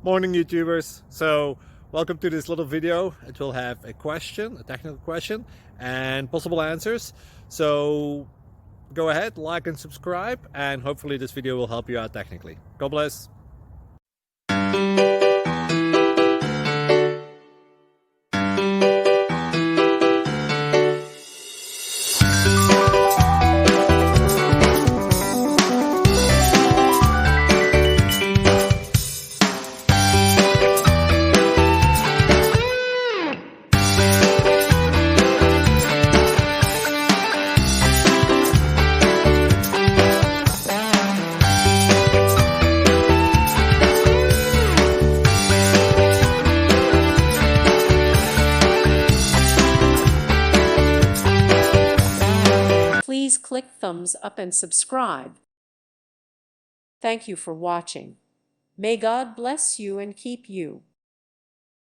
Morning YouTubers. So welcome to this little video. It will have a question, a technical question, and possible answers. So go ahead, like and subscribe, and hopefully this video will help you out technically. God bless. Please click thumbs up and subscribe. Thank you for watching. May God bless you and keep you.